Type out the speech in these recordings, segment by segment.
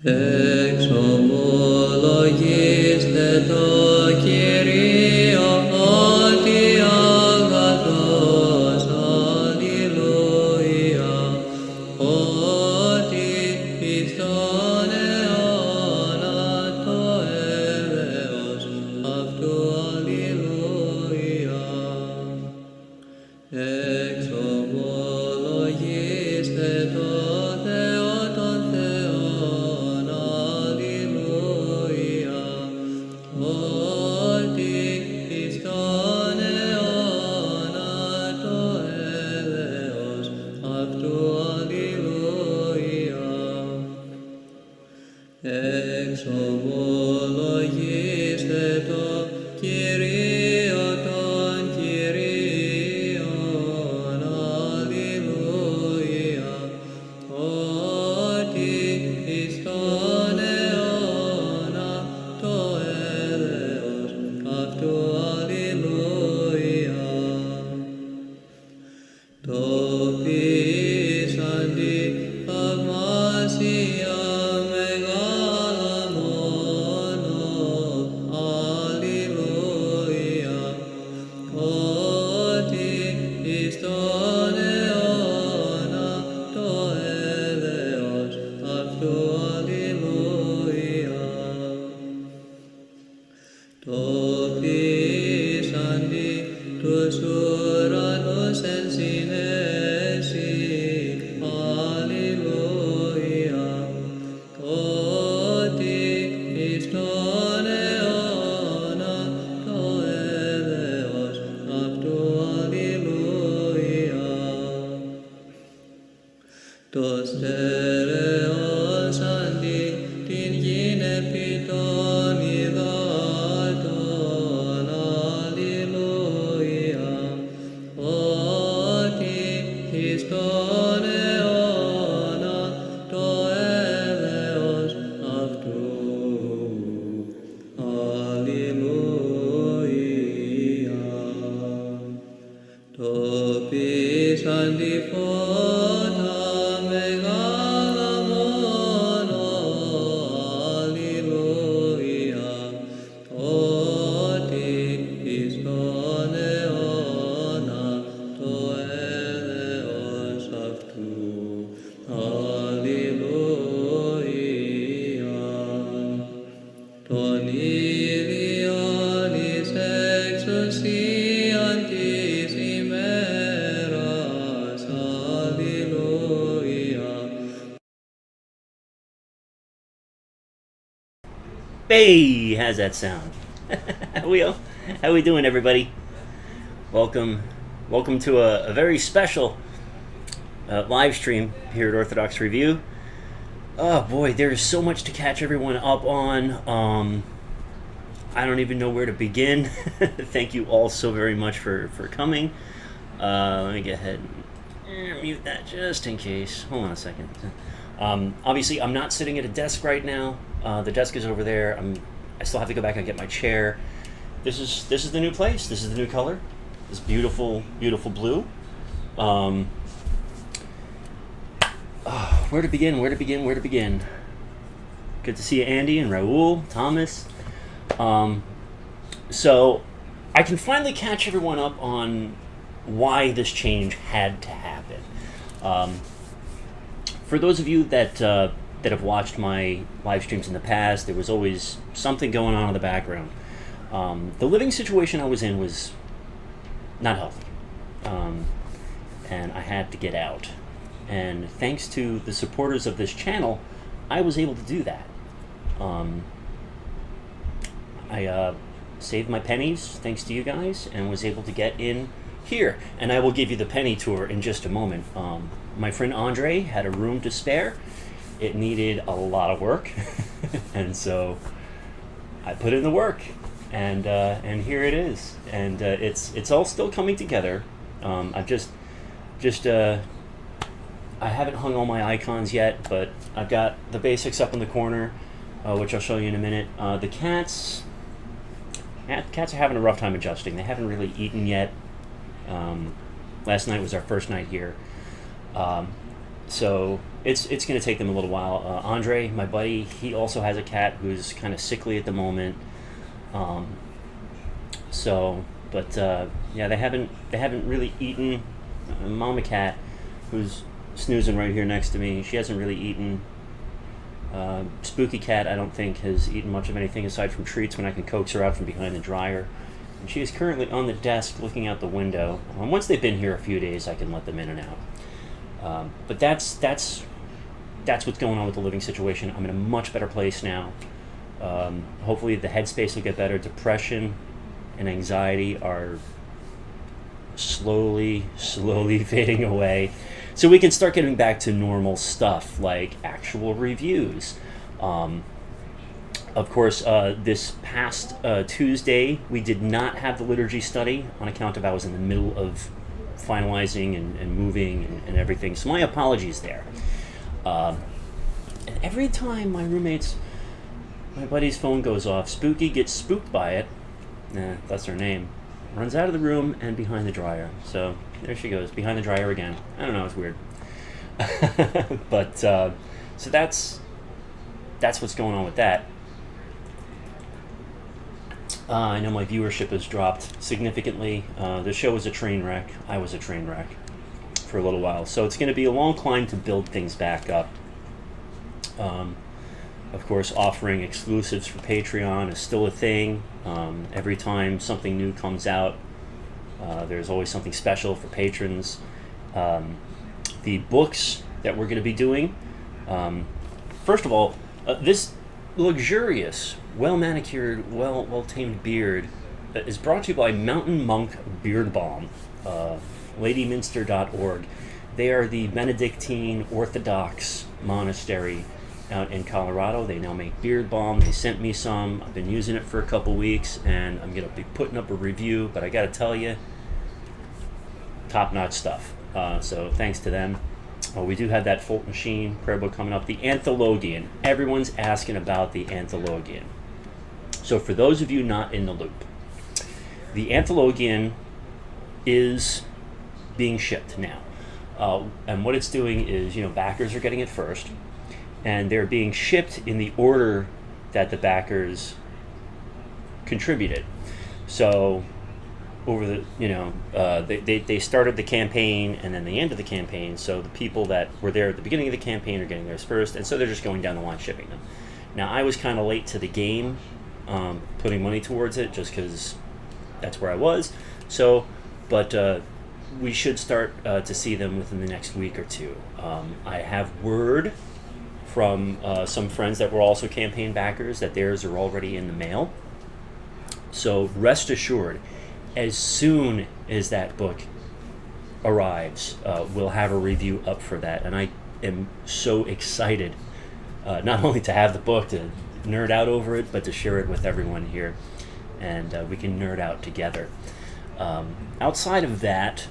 Εξομολογήστε το Κυρίο ότι αγαθός, αλληλούια, ότι εις τον αιώνα το έλεος αυτού, αλληλούια. Εξομολογήστε το Θεό των Θεών, αλληλούια, ότι εις τον αιώνα το έλεος αυτού, αλληλούια. Εξομολογήστε το Κυρίο των Κυρίων, αλληλούια, ότι εις τον αιώνα το έλεος αυτού, αλληλούια. Το ποιήσαντι θαυμάσια μεγάλα μόνο, αλληλούια, ότι εις τον αιώνα το έλεος αυτού, αλληλούια. Το ποιήσαντι τους ουρανούς εν συνέσει, αλληλούια, ότι εις τον αιώνα το έλεος αυτού, αλληλούια. Το στερεώσαντι την γην επί των υδάτων, αλληλούια, ότι εις τον αιώνα το έλεος αυτού, αλληλούια. Το ποιήσαντι φώτα μεγάλα μόνο, αλληλούια, ότι εις τον αιώνα το έλεος αυτού, αλληλούια. Τον ήλιον εις εξουσίαν της ημέρας, αλληλούια. Hey, how's that sound? How we doing, everybody? Welcome to a very special live stream here at Orthodox Review. Oh boy, there is so much to catch everyone up on. I don't even know where to begin. Thank you all so very much for coming. Let me go ahead and mute that just in case. Hold on a second. Obviously, I'm not sitting at a desk right now. The desk is over there. I still have to go back and get my chair. This is the new place. This is the new color. This beautiful, beautiful blue. Where to begin? Good to see you, Andy and Raul, Thomas. So I can finally catch everyone up on why this change had to happen. For those of you that have watched my live streams in the past, there was always something going on in the background. The living situation I was in was not healthy, and I had to get out. And thanks to the supporters of this channel, I was able to do that. I saved my pennies thanks to you guys and was able to get in here. And I will give you the penny tour in just a moment. My friend Andre had a room to spare. It needed a lot of work, and so I put in the work, and here it is. And it's all still coming together. I've just I haven't hung all my icons yet, but I've got the basics up in the corner, which I'll show you in a minute. The cats are having a rough time adjusting. They haven't really eaten yet. Last night was our first night here. So it's going to take them a little while. Andre, my buddy, he also has a cat who's kind of sickly at the moment. Yeah, they haven't really eaten. Mama cat, who's snoozing right here next to me, she hasn't really eaten. Spooky cat, I don't think, has eaten much of anything aside from treats when I can coax her out from behind the dryer. And she is currently on the desk looking out the window. Once they've been here a few days, I can let them in and out. But that's what's going on with the living situation. I'm in a much better place now. Hopefully the headspace will get better. Depression and anxiety are slowly fading away, so we can start getting back to normal stuff like actual reviews. Of course, this past Tuesday, we did not have the liturgy study on account of I was in the middle of finalizing and moving and everything, so my apologies there. And every time my buddy's phone goes off, Spooky gets spooked by it, that's her name, runs out of the room and behind the dryer. So there she goes, behind the dryer again. I don't know, it's weird. But, so that's what's going on with that. I know my viewership has dropped significantly. The show was a train wreck. I was a train wreck for a little while. So it's going to be a long climb to build things back up. Of course, offering exclusives for Patreon is still a thing. Every time something new comes out, there's always something special for patrons. The books that we're going to be doing, first of all, this luxurious, well-manicured, well-tamed beard is brought to you by Mountain Monk Beard Balm, ladyminster.org. They are the Benedictine Orthodox monastery out in Colorado. They now make beard balm. They sent me some. I've been using it for a couple weeks, and I'm going to be putting up a review, but I got to tell you, top-notch stuff. So thanks to them. We do have that Folk Machine prayer book coming up. The Anthologian. Everyone's asking about the Anthologian. So for those of you not in the loop, the Anthologian is being shipped now. And what it's doing is, backers are getting it first, and they're being shipped in the order that the backers contributed. So over the, they started the campaign and then the end of the campaign, so the people that were there at the beginning of the campaign are getting theirs first, and so they're just going down the line shipping them. Now, I was kind of late to the game, putting money towards it, just because that's where I was. So, but we should start to see them within the next week or two. I have word from some friends that were also campaign backers that theirs are already in the mail. So rest assured, as soon as that book arrives, we'll have a review up for that. And I am so excited, not only to have the book, to nerd out over it, but to share it with everyone here. And we can nerd out together. Outside of that,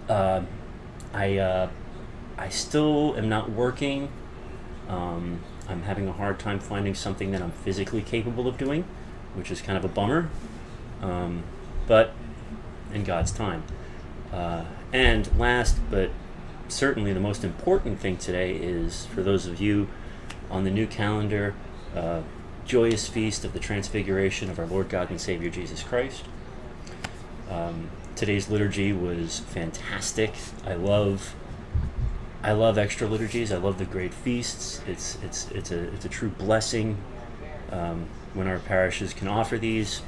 I still am not working. I'm having a hard time finding something that I'm physically capable of doing, which is kind of a bummer. But in God's time. And last, but certainly the most important thing today is, for those of you on the new calendar, joyous feast of the Transfiguration of our Lord God and Savior Jesus Christ. Today's liturgy was fantastic. I love extra liturgies. I love the great feasts. It's a true blessing when our parishes can offer these.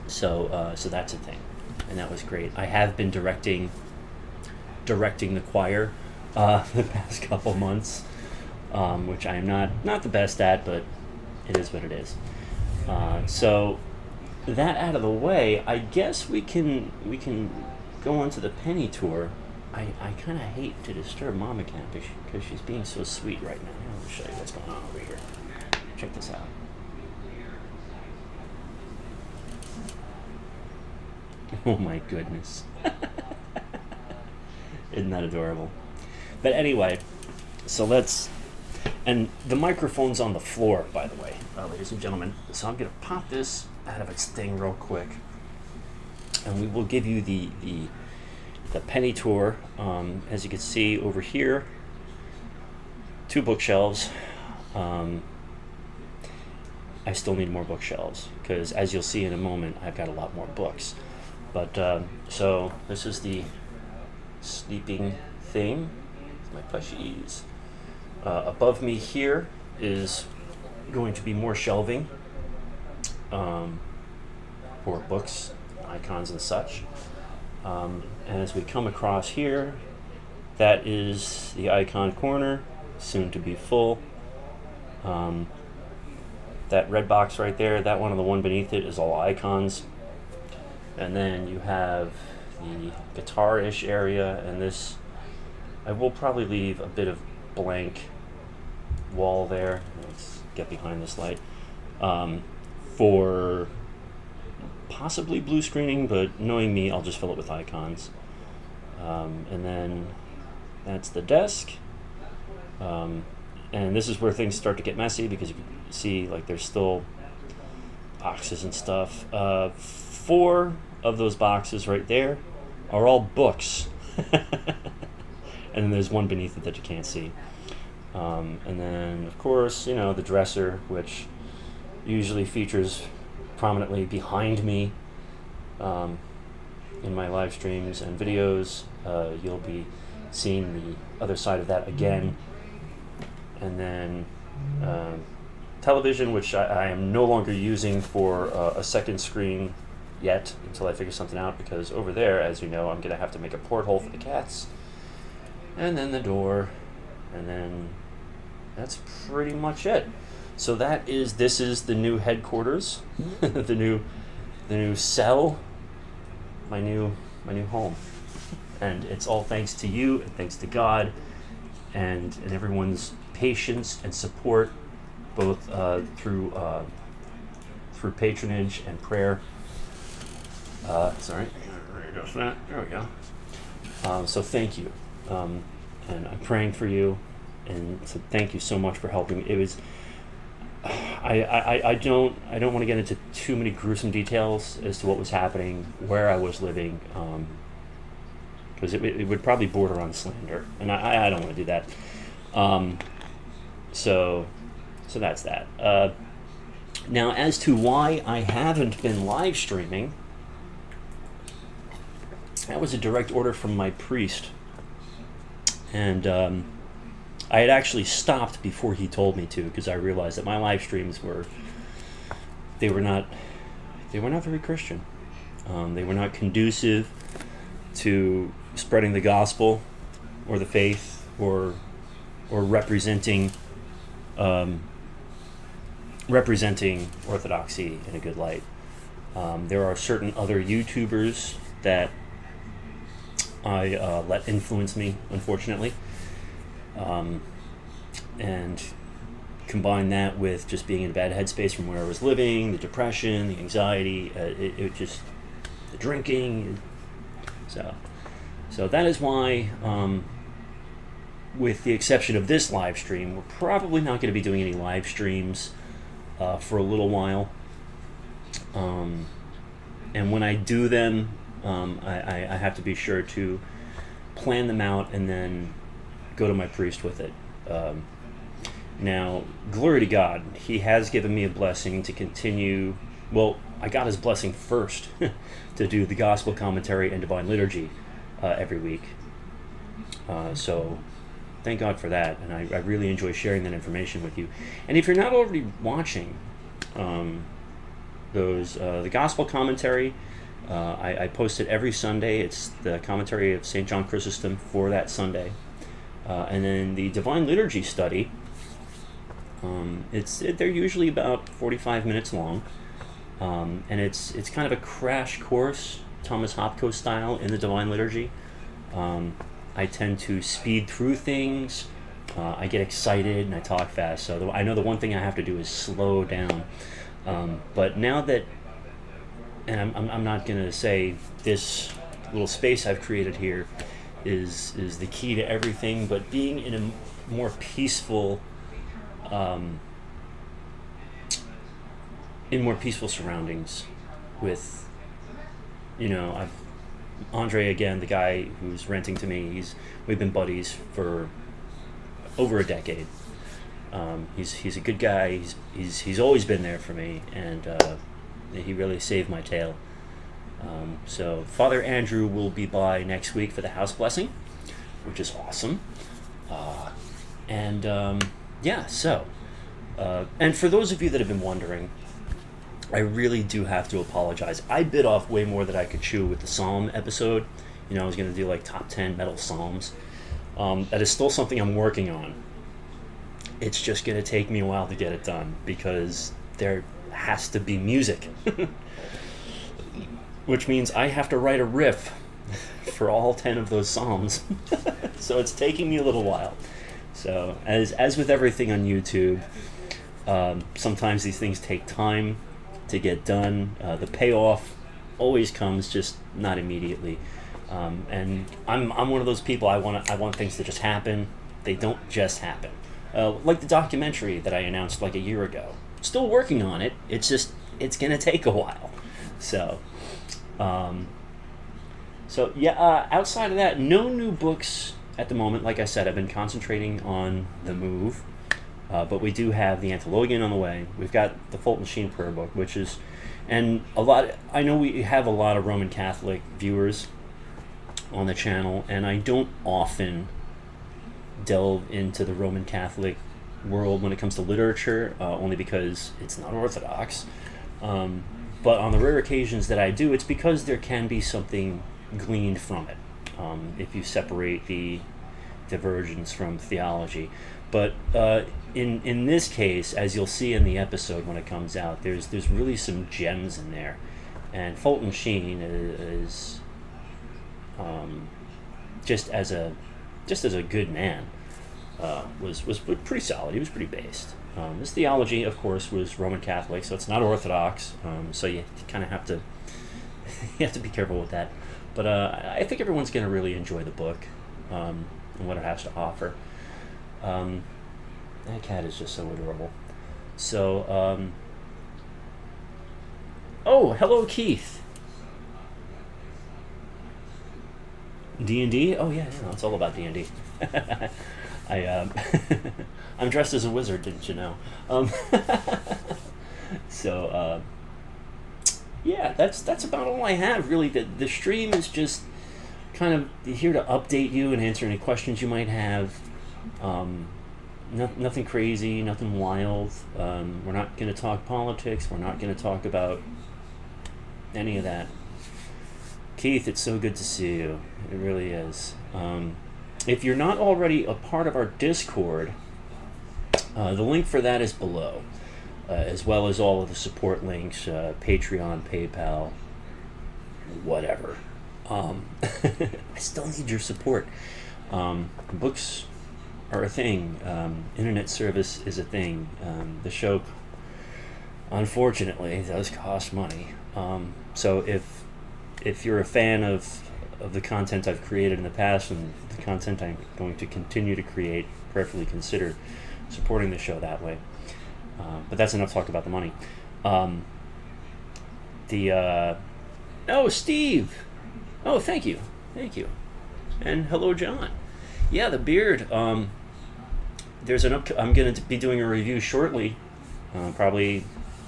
So that's a thing, and that was great. I have been directing the choir the past couple months, which I am not the best at, but it is what it is. So that out of the way, I guess we can go on to the penny tour. I kind of hate to disturb Mama Cat because she's being so sweet right now. I'll show you what's going on over here. Check this out. Oh my goodness. Isn't that adorable? But anyway, so and the microphone's on the floor, by the way, ladies and gentlemen. So I'm going to pop this out of its thing real quick, and we will give you the penny tour. As you can see over here, 2 bookshelves. I still need more bookshelves because, as you'll see in a moment, I've got a lot more books. But so this is the sleeping thing. My plushies. Above me here is going to be more shelving for books, icons, and such. And as we come across here, that is the icon corner, soon to be full. That red box right there, that one and the one beneath it is all icons. And then you have the guitar-ish area, and this, I will probably leave a bit of blank wall there. Let's get behind this light. For possibly blue screening, but knowing me, I'll just fill it with icons. And then that's the desk. And this is where things start to get messy because you can see like there's still boxes and stuff. 4 of those boxes right there are all books. And then there's one beneath it that you can't see. And then, of course, the dresser, which usually features prominently behind me in my live streams and videos. You'll be seeing the other side of that again. And then television, which I am no longer using for a second screen yet until I figure something out, because over there, as you know, I'm going to have to make a porthole for the cats. And then the door, and then that's pretty much it. So this is the new headquarters, the new cell, my new home. And it's all thanks to you, and thanks to God, and everyone's patience and support, both through patronage and prayer. Sorry, there we go. So thank you, and I'm praying for you, and so thank you so much for helping. It was, I don't want to get into too many gruesome details as to what was happening, where I was living, because it would probably border on slander, and I don't want to do that. So that's that. Now, as to why I haven't been live streaming, that was a direct order from my priest, and I had actually stopped before he told me to, because I realized that my live streams were not very Christian. They were not conducive to spreading the gospel or the faith or representing Orthodoxy in a good light. There are certain other YouTubers that I let influence me, unfortunately, and combine that with just being in a bad headspace from where I was living, the depression, the anxiety, it just, the drinking. So that is why, with the exception of this live stream, we're probably not going to be doing any live streams for a little while. And when I do them, I have to be sure to plan them out and then go to my priest with it. Now, glory to God, he has given me a blessing to continue. Well, I got his blessing first to do the gospel commentary and divine liturgy every week. So thank God for that, and I really enjoy sharing that information with you. And if you're not already watching the gospel commentary, I post it every Sunday. It's the commentary of St. John Chrysostom for that Sunday. And then the Divine Liturgy study, they're usually about 45 minutes long. And it's kind of a crash course, Thomas Hopko style, in the Divine Liturgy. I tend to speed through things. I get excited and I talk fast. So I know the one thing I have to do is slow down. But now that, and I'm not going to say this little space I've created here is the key to everything, but being in a more peaceful, in more peaceful surroundings with, Andre, again, the guy who's renting to me, we've been buddies for over a decade. He's a good guy. He's always been there for me, and he really saved my tail. So Father Andrew will be by next week for the house blessing, which is awesome. And for those of you that have been wondering, I really do have to apologize. I bit off way more than I could chew with the Psalm episode. I was going to do like top 10 metal Psalms. That is still something I'm working on. It's just going to take me a while to get it done because there has to be music. Which means I have to write a riff for all 10 of those Psalms. So it's taking me a little while. So as with everything on YouTube, sometimes these things take time to get done. The payoff always comes, just not immediately. And I'm one of those people. I want things to just happen. They don't just happen. Like the documentary that I announced like a year ago. Still working on it. It's gonna take a while. So outside of that, no new books at the moment. Like I said, I've been concentrating on the move. But we do have the Antilogian on the way. We've got the Fulton Sheen prayer book, which is, and I know we have a lot of Roman Catholic viewers on the channel, and I don't often delve into the Roman Catholic world when it comes to literature, only because it's not Orthodox. But on the rare occasions that I do, it's because there can be something gleaned from it, if you separate the divergence from theology. But in this case, as you'll see in the episode when it comes out, there's really some gems in there, and Fulton Sheen is just as a good man was pretty solid. He was pretty based. His theology, of course, was Roman Catholic, so it's not Orthodox. So you kind of have to be careful with that. But I think everyone's going to really enjoy the book and what it has to offer. That cat is just so adorable. So, oh, hello, Keith. D&D? Oh yeah, it's all about D&D. I'm dressed as a wizard, didn't you know? Yeah, that's about all I have, really. The stream is just kind of here to update you and answer any questions you might have. Nothing crazy, nothing wild. We're not going to talk politics. We're not going to talk about any of that. Keith, it's so good to see you. It really is. If you're not already a part of our Discord, the link for that is below, as well as all of the support links, Patreon, PayPal, whatever. I still need your support. Books are a thing. Internet service is a thing. The show, unfortunately, does cost money. So if you're a fan of the content I've created in the past and the content I'm going to continue to create, prayerfully consider supporting the show that way. But that's enough talk about the money. Oh, Steve! Oh, thank you. And hello, John. Yeah, the beard. There's I'm going to be doing a review shortly, probably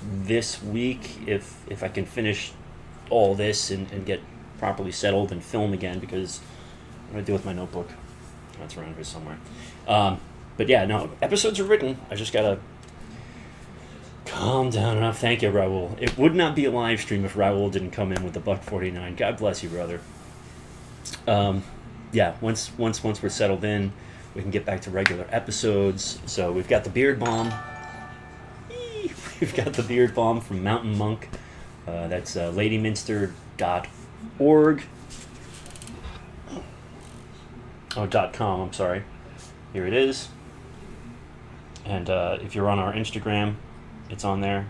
this week, if I can finish all this and get properly settled and film again, because I'm going to do with my notebook. That's around here somewhere. But yeah, no, episodes are written. I just got to calm down enough. Thank you, Raul. It would not be a live stream if Raul didn't come in with the $1.49. God bless you, brother. Yeah, once we're settled in, we can get back to regular episodes. So we've got the Beard Balm. We've got the Beard Balm from Mountain Monk. That's ladyminster.org. Oh, .com, I'm sorry. Here it is. And if you're on our Instagram, it's on there.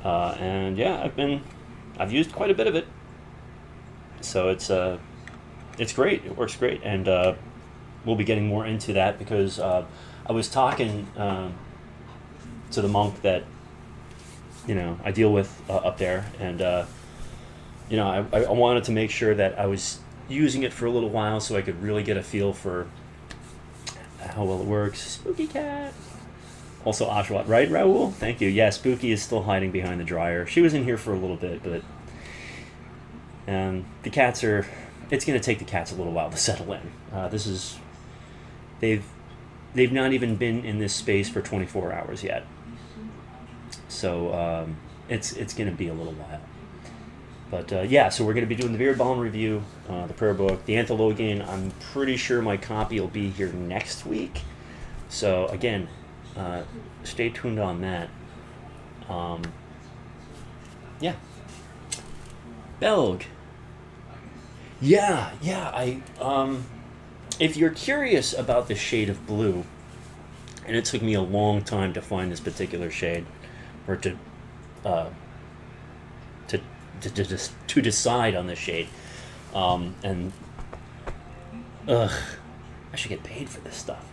And yeah, I've used quite a bit of it. So it's great. It works great. And we'll be getting more into that because I was talking to the monk that I deal with up there, and I wanted to make sure that I was using it for a little while so I could really get a feel for how well it works. Spooky cat. Also Oshawott, right, Raul? Thank you. Yeah, Spooky is still hiding behind the dryer. She was in here for a little bit, but the cats are. It's going to take the cats a little while to settle in. They've not even been in this space for 24 hours yet. So it's going to be a little while. But yeah, so we're going to be doing the Beard Balm review, the prayer book, the Anthologian. I'm pretty sure my copy will be here next week. So again, stay tuned on that. Yeah. Belg. Yeah. If you're curious about the shade of blue, and it took me a long time to find this particular shade, or to decide on the shade, and I should get paid for this stuff.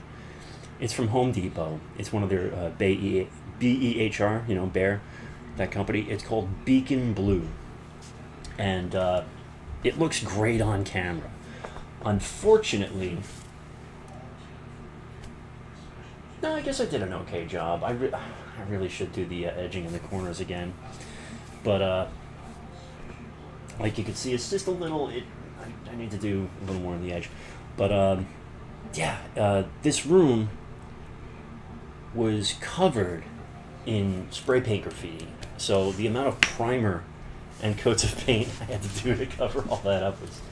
It's from Home Depot. It's one of their BEHR, Bear, that company. It's called Beacon Blue, and it looks great on camera. Unfortunately, no, I guess I did an okay job. I really should do the edging in the corners again, but like you can see, it's just a little. I need to do a little more on the edge, but this room was covered in spray paint graffiti, so the amount of primer and coats of paint I had to do to cover all that up was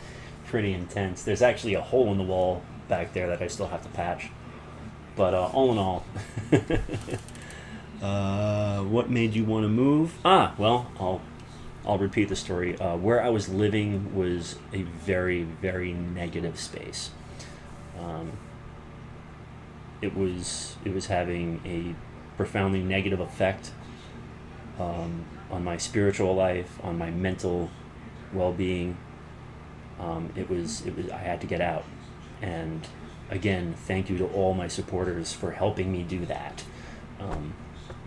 pretty intense. There's actually a hole in the wall back there that I still have to patch. But all in all, what made you want to move? Well, I'll repeat the story. Where I was living was a very, very negative space. It was having a profoundly negative effect on my spiritual life, on my mental well-being. It was I had to get out, and again, thank you to all my supporters for helping me do that.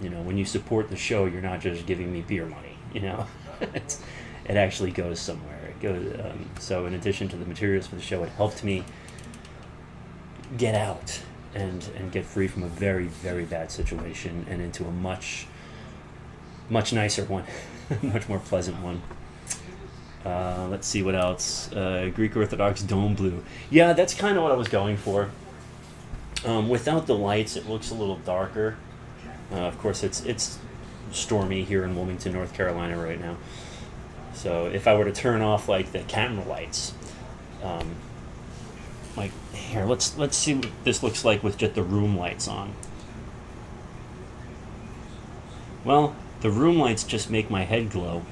When you support the show, you're not just giving me beer money. It actually goes somewhere. It goes. So in addition to the materials for the show, it helped me get out and get free from a very, very bad situation and into a much, much nicer one, much more pleasant one. Let's see what else. Greek Orthodox Dome Blue. Yeah, that's kind of what I was going for. Without the lights, it looks a little darker. Of course, it's stormy here in Wilmington, North Carolina right now. So if I were to turn off like the camera lights, let's see what this looks like with just the room lights on. Well, the room lights just make my head glow.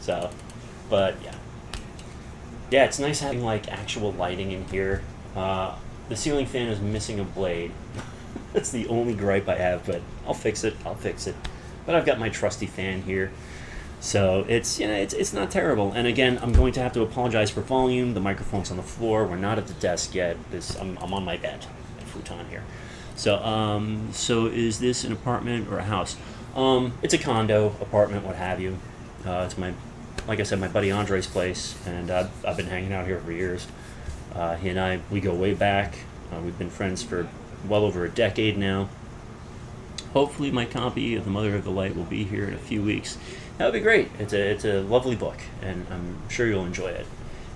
So, but yeah, it's nice having like actual lighting in here. The ceiling fan is missing a blade. That's the only gripe I have, but I'll fix it. But I've got my trusty fan here, so it's not terrible. And again, I'm going to have to apologize for volume. The microphone's on the floor. We're not at the desk yet. I'm on my bed, a futon here. So is this an apartment or a house? It's a condo, apartment, what have you. It's like I said, my buddy Andre's place, and I've been hanging out here for years. He and I, we go way back. We've been friends for well over a decade now. Hopefully my copy of The Mother of the Light will be here in a few weeks. That would be great. It's a lovely book, and I'm sure you'll enjoy it.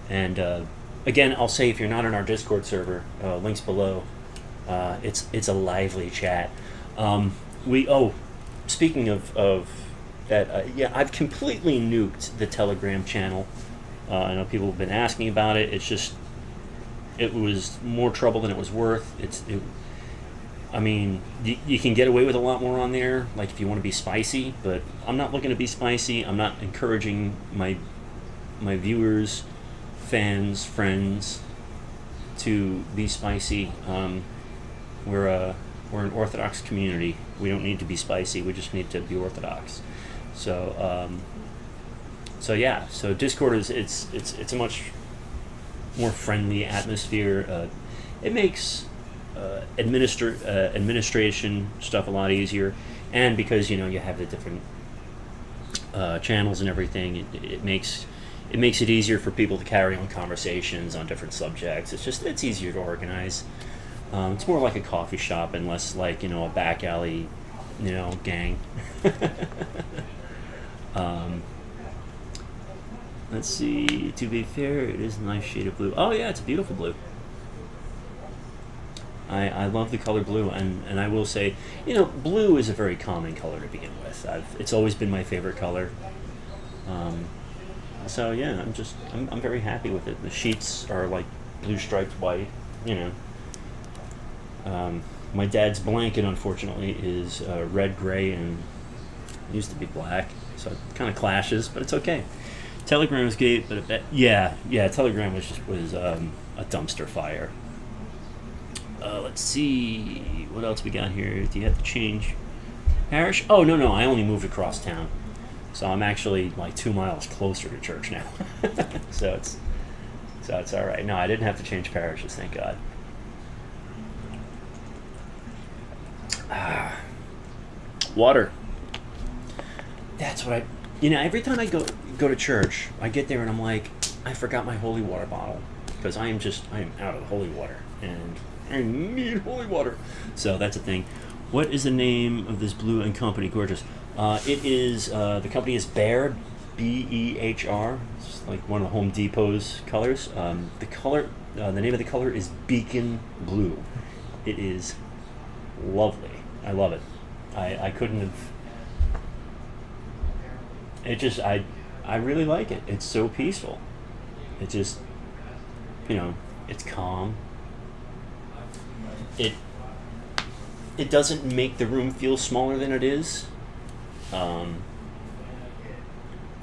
And again, I'll say, if you're not in our Discord server, links below. It's a lively chat. Speaking of that, I've completely nuked the Telegram channel. I know people have been asking about it. It was more trouble than it was worth. You can get away with a lot more on there, like if you want to be spicy, but I'm not looking to be spicy. I'm not encouraging my viewers, fans, friends to be spicy. We're an Orthodox community. We don't need to be spicy. We just need to be Orthodox. So Discord it's a much more friendly atmosphere. It makes administration stuff a lot easier, and because you have the different channels and everything, it it makes it easier for people to carry on conversations on different subjects. It's easier to organize. It's more like a coffee shop and less like, a back alley, gang. Let's see. To be fair, it is a nice shade of blue. Oh yeah, it's a beautiful blue. I love the color blue, and I will say, blue is a very common color to begin with. It's always been my favorite color. So yeah, I'm very happy with it. The sheets are like blue striped white. My dad's blanket, unfortunately, is red, gray, and used to be black, so it kind of clashes, but it's okay. Telegram was great, but Telegram was a dumpster fire. Let's see what else we got here. Do you have to change parish? Oh no, I only moved across town, so I'm actually like 2 miles closer to church now. so it's all right. No, I didn't have to change parishes, thank God. Water. That's what every time I go to church, I get there and I'm like, I forgot my holy water bottle, because I am out of holy water and I need holy water. So that's a thing. What is the name of this blue and company? Gorgeous. It is the company is Behr, Behr. It's like one of the Home Depot's colors. The name of the color is Beacon Blue. It is lovely. I love it. I couldn't have. I really like it. It's so peaceful. It just, it's calm. It doesn't make the room feel smaller than it is.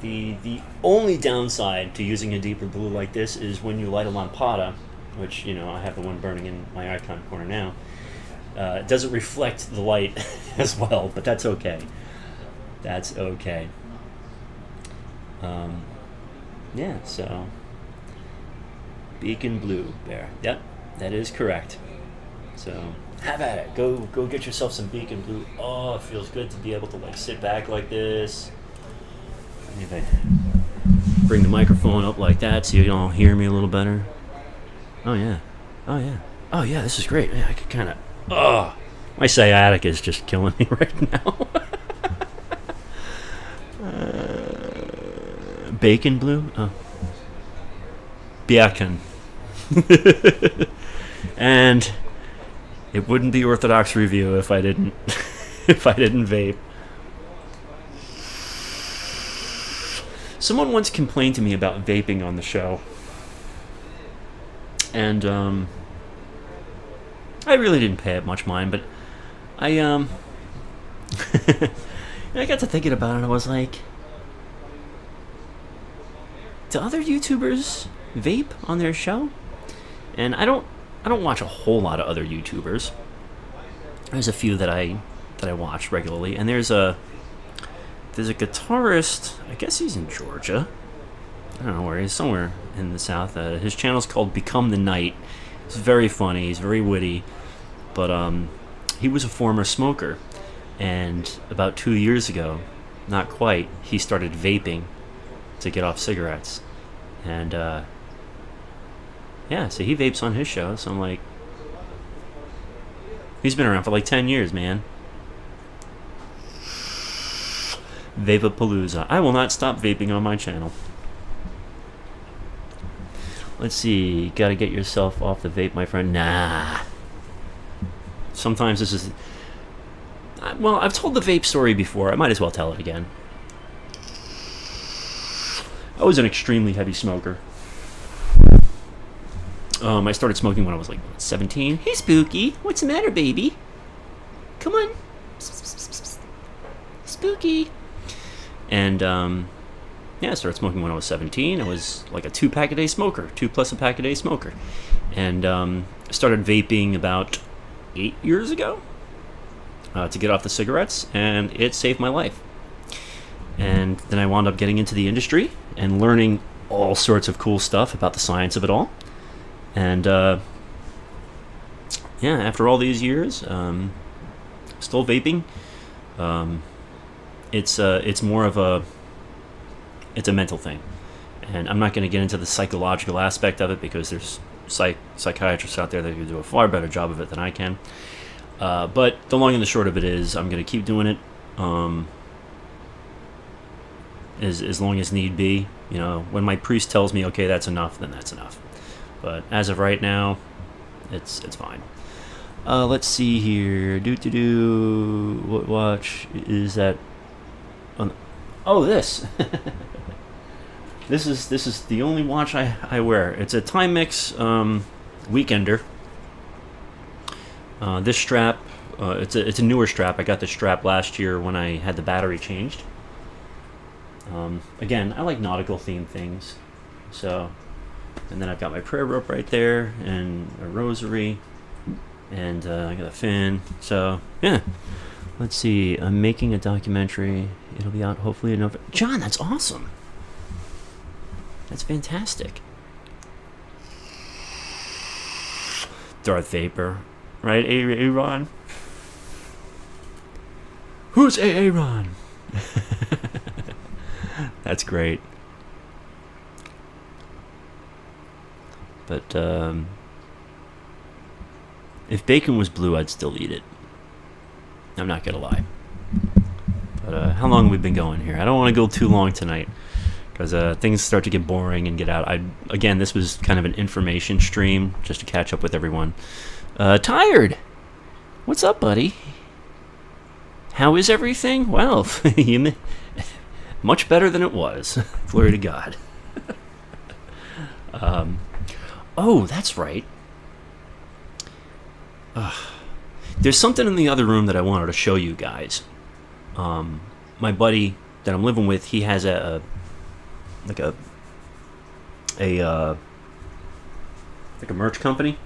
The only downside to using a deeper blue like this is when you light a lampada, which, I have the one burning in my icon corner now. It doesn't reflect the light as well, but that's okay. That's okay. So Beacon Blue Behr. Yep, that is correct. So have at it. Go get yourself some Beacon Blue. Oh, it feels good to be able to sit back like this. If I bring the microphone up like that so you can all hear me a little better. Oh yeah. This is great. Yeah, I could kind of. Oh, my sciatica is just killing me right now. Bacon Blue? Oh. Bacon. And it wouldn't be Orthodox Review if I didn't vape. Someone once complained to me about vaping on the show. And I really didn't pay it much mind, but I got to thinking about it. I was like, do other YouTubers vape on their show? And I don't watch a whole lot of other YouTubers. There's a few that I watch regularly, and there's a guitarist. I guess he's in Georgia. I don't know where he is. Somewhere in the South. His channel's called Become the Night. He's very funny. He's very witty, but he was a former smoker, and about 2 years ago, not quite, he started vaping to get off cigarettes, and so he vapes on his show. So I'm like, he's been around for like 10 years, man. Vapapalooza. I will not stop vaping on my channel. Let's see. Gotta get yourself off the vape, my friend. Nah. Sometimes this is. Well, I've told the vape story before. I might as well tell it again. I was an extremely heavy smoker. I started smoking when I was like 17. Hey, Spooky. What's the matter, baby? Come on. Spooky. And, I started smoking when I was 17. I was like a 2-pack-a-day smoker. 2+-a-pack-a-day smoker. And started vaping about 8 years ago to get off the cigarettes. And it saved my life. And then I wound up getting into the industry and learning all sorts of cool stuff about the science of it all. And after all these years, still vaping. It's more of a mental thing, And I'm not going to get into the psychological aspect of it because there's psychiatrists out there that can do a far better job of it than I can. But the long and the short of it is I'm going to keep doing it as long as need be. You know, when my priest tells me, okay, that's enough, then that's enough. But as of right now, it's fine. Let's see here. What watch is that? Oh, this. This is the only watch I wear. It's a Timex Weekender. This strap, it's a newer strap. I got this strap last year when I had the battery changed. Again, I like nautical themed things. So, and then I've got my prayer rope right there and a rosary, and I got a fin. So yeah. Let's see. I'm making a documentary. It'll be out hopefully in November. John, that's awesome. That's fantastic. Darth Vapor, right? Aaron. Who's Aaron? That's great. But if bacon was blue, I'd still eat it. I'm not gonna lie. But how long have we been going here? I don't want to go too long tonight because things start to get boring and get out. Again, this was kind of an information stream just to catch up with everyone. Tired. What's up, buddy? How is everything? Well, much better than it was. Glory to God. Oh, that's right. There's something in the other room that I wanted to show you guys. My buddy that I'm living with, he has a merch company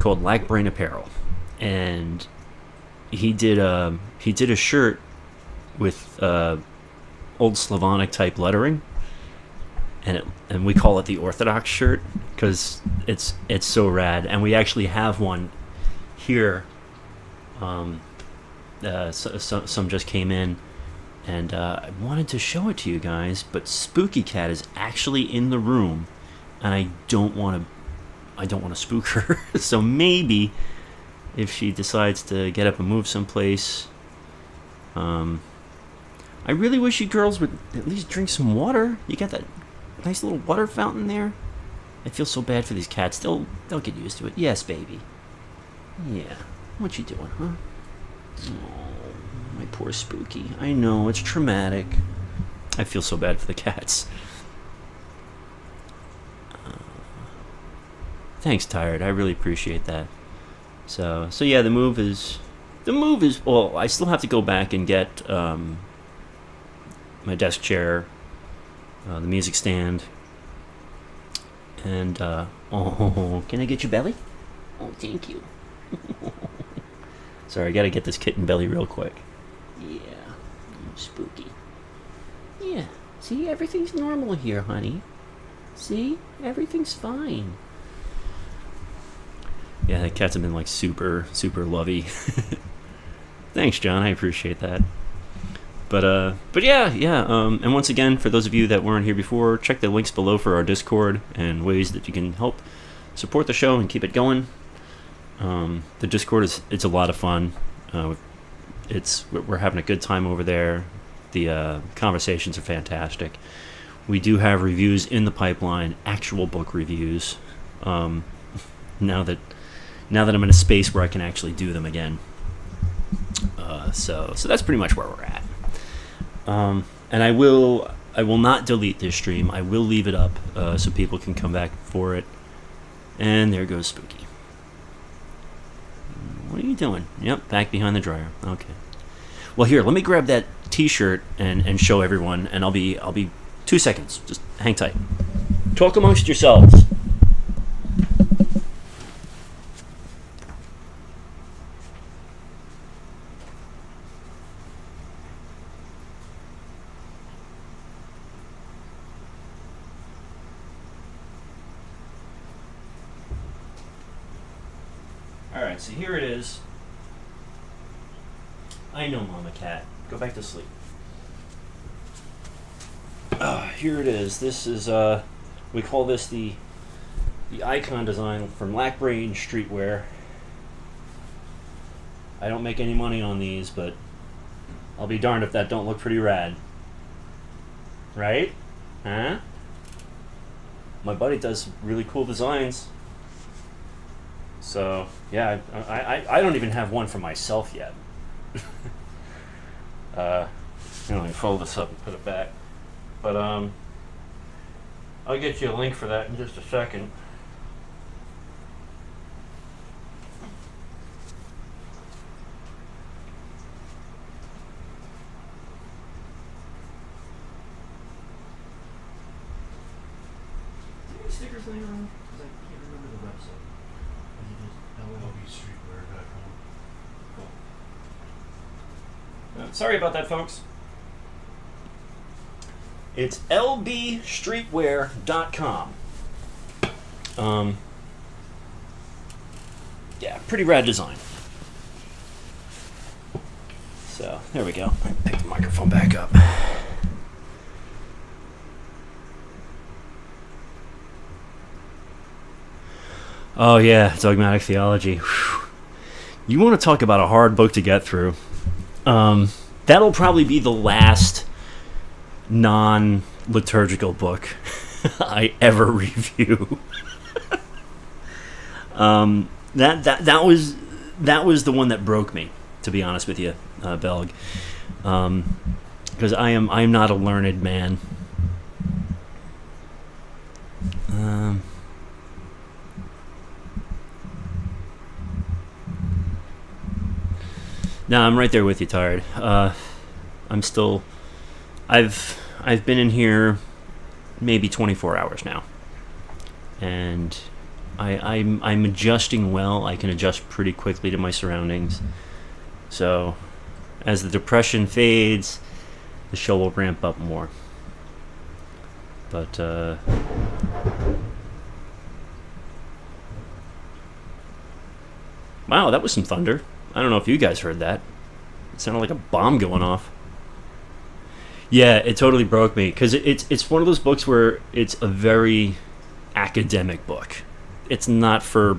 called Lack Brain Apparel, and he did a shirt with old Slavonic type lettering, and we call it the Orthodox shirt because it's so rad. And we actually have one here. Some just came in, and I wanted to show it to you guys, but Spooky Cat is actually in the room, and I don't want to spook her. So maybe if she decides to get up and move someplace, I really wish you girls would at least drink some water. You got that nice little water fountain there. I feel so bad for these cats. They'll get used to it. Yes, baby. Yeah. What you doing, huh? Oh, my poor Spooky. I know, it's traumatic. I feel so bad for the cats. Thanks, Tired. I really appreciate that. So yeah, the move is. Well, I still have to go back and get my desk chair, the music stand, and oh, can I get your belly? Oh, thank you. Sorry, I gotta get this kitten belly real quick. Yeah, Spooky. Yeah, see, everything's normal here, honey. See, everything's fine. Yeah, the cats have been like super lovey. Thanks, John. I appreciate that. But yeah. And once again, for those of you that weren't here before, check the links below for our Discord and ways that you can help support the show and keep it going. The Discord it's a lot of fun. We're having a good time over there. The conversations are fantastic. We do have reviews in the pipeline, actual book reviews. Now that I'm in a space where I can actually do them again. So that's pretty much where we're at. And I will not delete this stream. I will leave it up so people can come back for it. And there goes Spooky. What are you doing? Yep, back behind the dryer. Okay. Well, here, let me grab that T-shirt and show everyone, and I'll be 2 seconds. Just hang tight. Talk amongst yourselves. Alright, so here it is. I know, Mama Cat. Go back to sleep. Here it is. This is we call this the icon design from Lackbrain Streetwear. I don't make any money on these, but I'll be darned if that don't look pretty rad. Right? Huh? My buddy does really cool designs. So, yeah, I don't even have one for myself yet. Let me fold this up and put it back. But, I'll get you a link for that in just a second. Stickers laying around? Because I can't remember the website. Is it just lbstreetwear.com. Cool. Sorry about that, folks. It's lbstreetwear.com. Yeah, pretty rad design. So, there we go. Pick the microphone back up. Oh yeah, dogmatic theology. Whew. You want to talk about a hard book to get through. That'll probably be the last non-liturgical book I ever review. That was the one that broke me, to be honest with you, Belg. Because I'm not a learned man. No, I'm right there with you, Tired. I'm still. I've been in here maybe 24 hours now, and I'm adjusting well. I can adjust pretty quickly to my surroundings. So, as the depression fades, the show will ramp up more. But wow, that was some thunder. I don't know if you guys heard that. It sounded like a bomb going off. Yeah, it totally broke me because it's one of those books where it's a very academic book. It's not for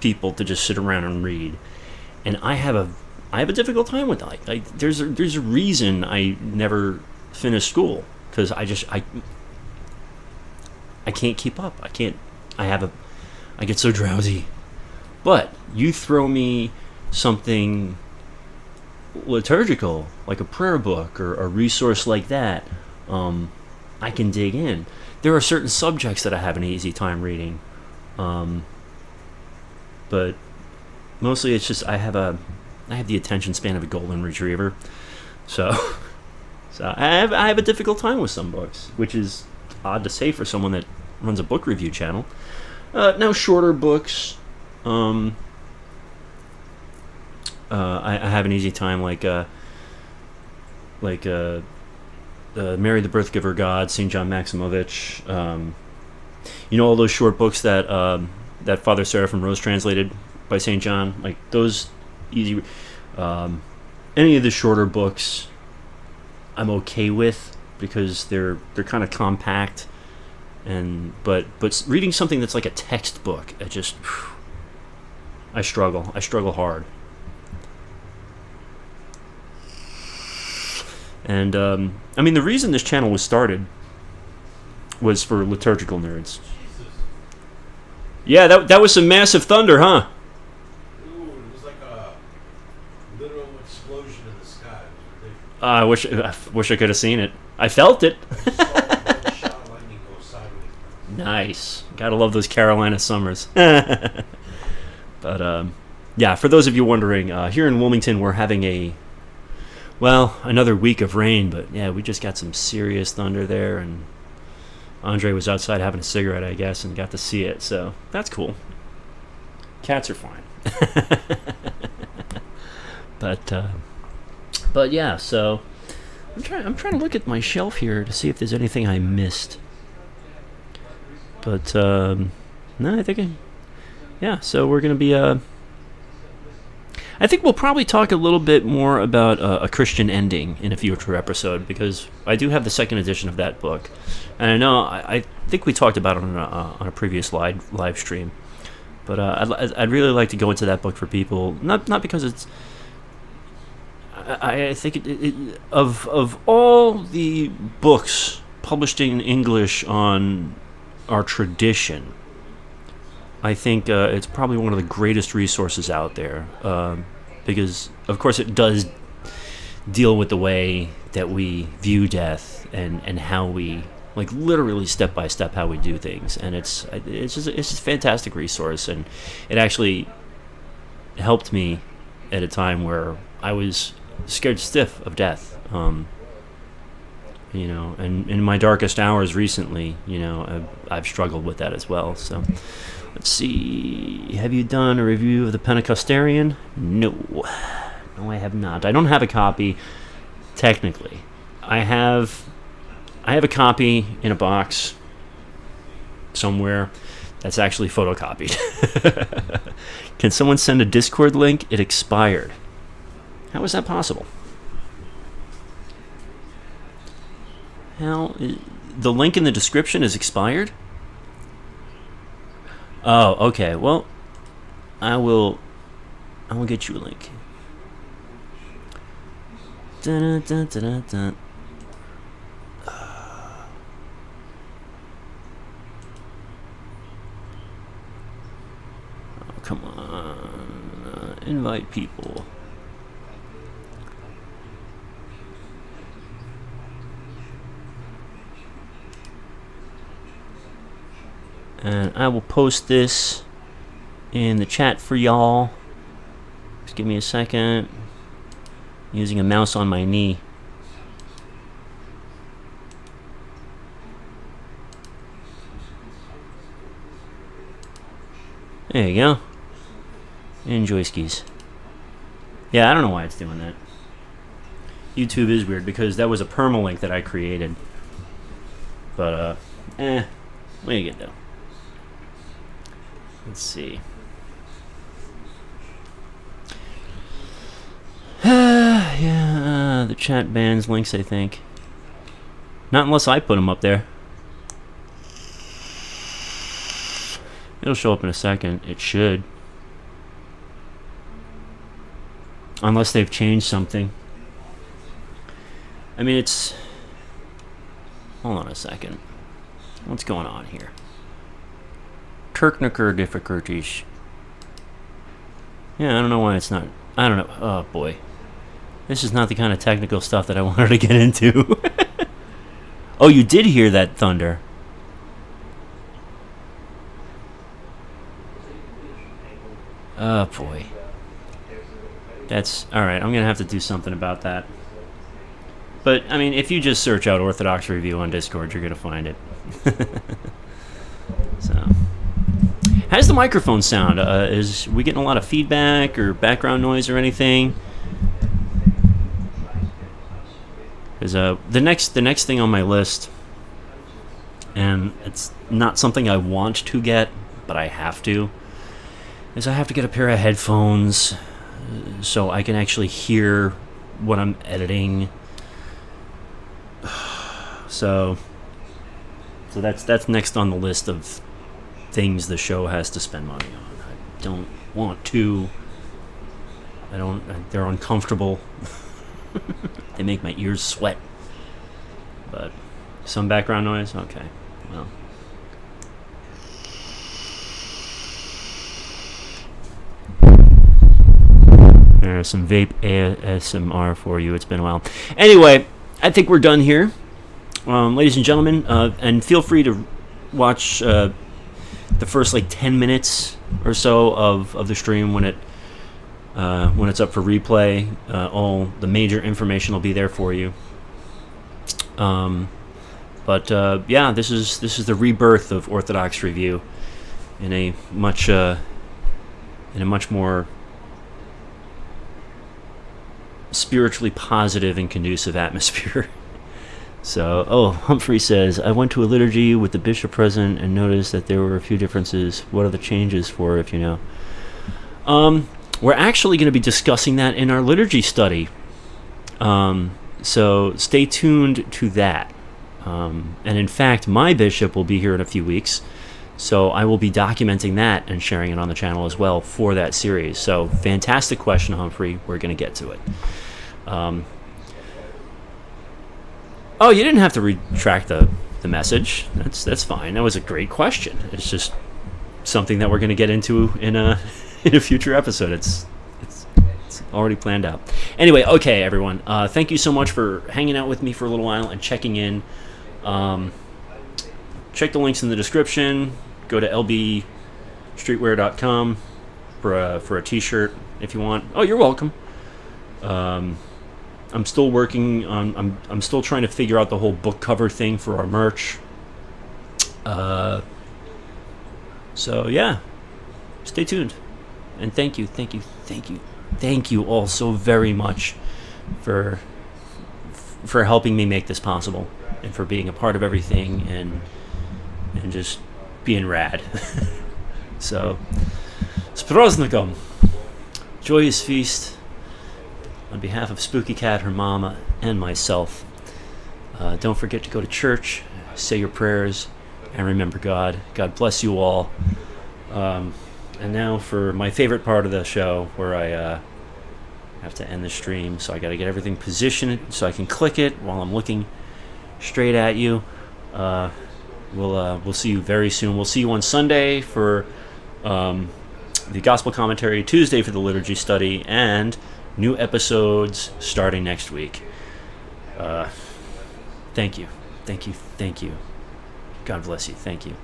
people to just sit around and read, and I have a difficult time with that. There's a reason I never finished school because I can't keep up. I get so drowsy. But you throw me something liturgical, like a prayer book or a resource like that, I can dig in. There are certain subjects that I have an easy time reading, but mostly it's just I have the attention span of a golden retriever, so I have a difficult time with some books, which is odd to say for someone that runs a book review channel. Now shorter books. I have an easy time, like Mary the Birth Giver God, St. John Maximovich. All those short books that that Father Seraphim Rose translated by St. John, like those easy. Any of the shorter books, I'm okay with because they're kind of compact, but reading something that's like a textbook, I struggle hard. And, the reason this channel was started was for liturgical nerds. Jesus. Yeah, that was some massive thunder, huh? Dude, it was like a literal explosion in the sky. It was ridiculous. I wish I could have seen it. I felt it. I saw one shot of lightning go sideways. Nice. Gotta love those Carolina summers. But, yeah, for those of you wondering, here in Wilmington we're having another week of rain, but yeah, we just got some serious thunder there, and Andre was outside having a cigarette, I guess, and got to see it, so that's cool. Cats are fine. But yeah, so I'm trying to look at my shelf here to see if there's anything I missed. But no, I think yeah, so we're gonna be I think we'll probably talk a little bit more about a Christian ending in a future episode, because I do have the second edition of that book, and I know I think we talked about it on a previous live stream, but I'd really like to go into that book for people, not because it's. I think of all the books published in English on our tradition, I think it's probably one of the greatest resources out there, because, of course, it does deal with the way that we view death and how we, like, literally step by step how we do things, and it's just a fantastic resource, and it actually helped me at a time where I was scared stiff of death. And in my darkest hours recently, I've struggled with that as well. So, let's see. Have you done a review of the Pentecostarian? No, I have not. I don't have a copy, technically. I have a copy in a box somewhere that's actually photocopied. Can someone send a Discord link? It expired. How is that possible? The link in the description is expired? Oh, okay. Well, I will get you a link. Dun, dun, dun, dun, dun. Oh, come on. Invite people. And I will post this in the chat for y'all. Just give me a second. I'm using a mouse on my knee. There you go. Enjoy skis. Yeah, I don't know why it's doing that. YouTube is weird because that was a permalink that I created. But, what do you get though? Let's see. The chat bans links, I think. Not unless I put them up there. It'll show up in a second. It should. Unless they've changed something. I mean, it's... Hold on a second. What's going on here? Technical difficulties. Yeah, I don't know why it's not. I don't know. Oh boy, this is not the kind of technical stuff that I wanted to get into. Oh, you did hear that thunder. Oh boy. That's alright. I'm gonna have to do something about that. But I mean, if you just search out Orthodox Review on Discord, you're gonna find it. So. How does the microphone sound? Is we getting a lot of feedback or background noise or anything? Because the next thing on my list, and it's not something I want to get, but I have to, is I have to get a pair of headphones so I can actually hear what I'm editing. So that's next on the list of things the show has to spend money on. I don't want to. They're uncomfortable. They make my ears sweat. But some background noise? Okay. Well. There's some vape ASMR for you. It's been a while. Anyway, I think we're done here. Ladies and gentlemen, and feel free to watch the first 10 minutes or so of the stream when it's up for replay. All the major information will be there for you. This is the rebirth of Orthodox Review in a much more spiritually positive and conducive atmosphere. So, Humphrey says, I went to a liturgy with the bishop present and noticed that there were a few differences. What are the changes for, if you know? we're actually going to be discussing that in our liturgy study. So stay tuned to that. And in fact, my bishop will be here in a few weeks, so I will be documenting that and sharing it on the channel as well for that series. So fantastic question, Humphrey. We're going to get to it. Oh, you didn't have to retract the message. That's fine. That was a great question. It's just something that we're going to get into in a future episode. It's already planned out. Anyway, okay, everyone. Thank you so much for hanging out with me for a little while and checking in. Check the links in the description. Go to lbstreetwear.com for a t-shirt if you want. Oh, you're welcome. I'm still working on. I'm still trying to figure out the whole book cover thing for our merch. So yeah, stay tuned, and thank you all so very much for helping me make this possible, and for being a part of everything, and just being rad. So, s prazdnikom, joyous feast. On behalf of Spooky Cat, her mama, and myself, don't forget to go to church, say your prayers, and remember God. God bless you all. And now for my favorite part of the show, where I have to end the stream, so I got to get everything positioned so I can click it while I'm looking straight at you. We'll see you very soon. We'll see you on Sunday for the Gospel Commentary, Tuesday for the Liturgy Study, and new episodes starting next week. Thank you. God bless you. Thank you.